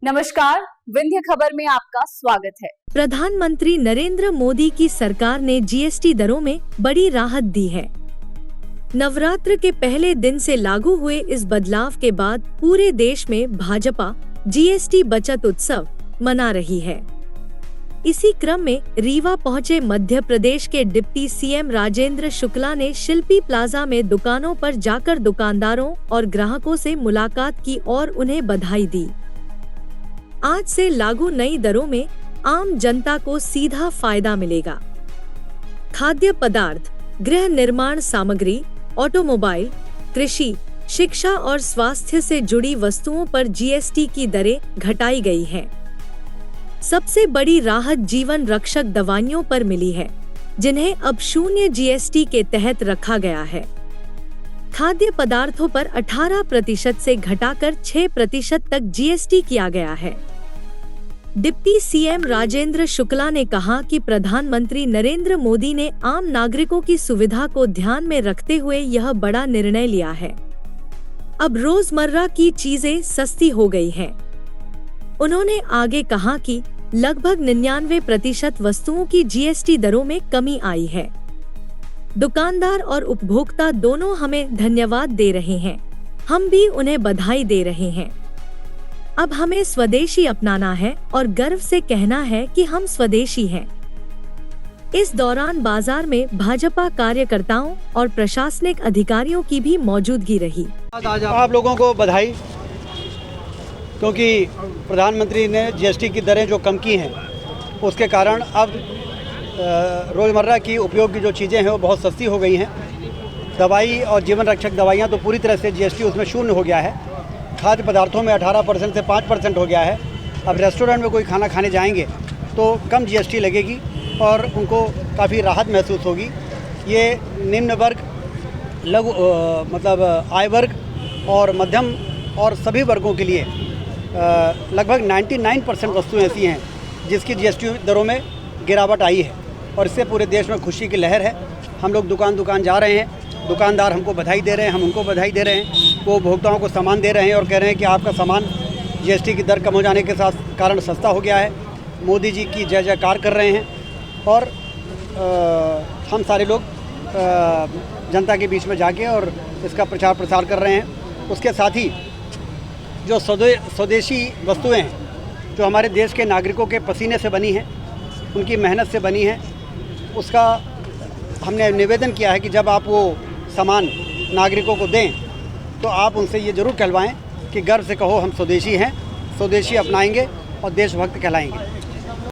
नमस्कार, विंध्य खबर में आपका स्वागत है। प्रधानमंत्री नरेंद्र मोदी की सरकार ने जीएसटी दरों में बड़ी राहत दी है। नवरात्र के पहले दिन से लागू हुए इस बदलाव के बाद पूरे देश में भाजपा जीएसटी बचत उत्सव मना रही है। इसी क्रम में रीवा पहुंचे मध्य प्रदेश के डिप्टी सीएम राजेंद्र शुक्ला ने शिल्पी प्लाजा में दुकानों पर जाकर दुकानदारों और ग्राहकों से मुलाकात की और उन्हें बधाई दी। आज से लागू नई दरों में आम जनता को सीधा फायदा मिलेगा। खाद्य पदार्थ, गृह निर्माण सामग्री, ऑटोमोबाइल, कृषि, शिक्षा और स्वास्थ्य से जुड़ी वस्तुओं पर जीएसटी की दरें घटाई गई हैं। सबसे बड़ी राहत जीवन रक्षक दवाइयों पर मिली है, जिन्हें अब 0 जीएसटी के तहत रखा गया है। खाद्य पदार्थों पर 18% से घटाकर 6% तक जीएसटी किया गया है। डिप्टी सीएम राजेंद्र शुक्ला ने कहा कि प्रधानमंत्री नरेंद्र मोदी ने आम नागरिकों की सुविधा को ध्यान में रखते हुए यह बड़ा निर्णय लिया है। अब रोजमर्रा की चीजें सस्ती हो गई हैं। उन्होंने आगे कहा कि लगभग 99% वस्तुओं की जीएसटी दरों में कमी आई है। दुकानदार और उपभोक्ता दोनों हमें धन्यवाद दे रहे हैं। हम भी उन्हें बधाई दे रहे हैं। अब हमें स्वदेशी अपनाना है और गर्व से कहना है कि हम स्वदेशी हैं। इस दौरान बाजार में भाजपा कार्यकर्ताओं और प्रशासनिक अधिकारियों की भी मौजूदगी रही। आप लोगों को बधाई, क्योंकि प्रधानमंत्री ने जीएसटी की दरें जो कम की हैं, उसके कारण अब रोज़मर्रा की उपयोग की जो चीज़ें हैं वो बहुत सस्ती हो गई हैं। दवाई और जीवन रक्षक दवाइयाँ तो पूरी तरह से जीएसटी उसमें 0 हो गया है। खाद्य पदार्थों में 18% से 5% हो गया है। अब रेस्टोरेंट में कोई खाना खाने जाएंगे तो कम जीएसटी लगेगी और उनको काफ़ी राहत महसूस होगी। ये निम्न वर्ग, लघु आय वर्ग और मध्यम और सभी वर्गों के लिए लगभग 99% वस्तुएँ ऐसी हैं जिसकी जीएसटी दरों में गिरावट आई है और इससे पूरे देश में खुशी की लहर है। हम लोग दुकान जा रहे हैं, दुकानदार हमको बधाई दे रहे हैं, हम उनको बधाई दे रहे हैं। वो उपभोक्ताओं को सामान दे रहे हैं और कह रहे हैं कि आपका सामान जीएसटी की दर कम हो जाने के कारण सस्ता हो गया है। मोदी जी की जय जयकार कर रहे हैं और हम सारे लोग जनता के बीच में जाके और इसका प्रचार प्रसार कर रहे हैं। उसके साथ ही जो स्वदेशी वस्तुएँ हैं, जो हमारे देश के नागरिकों के पसीने से बनी हैं, उनकी मेहनत से बनी है, उसका हमने निवेदन किया है कि जब आप वो सामान नागरिकों को दें तो आप उनसे ये ज़रूर कहलवाएं कि गर्व से कहो हम स्वदेशी हैं, स्वदेशी अपनाएंगे और देशभक्त कहलाएंगे।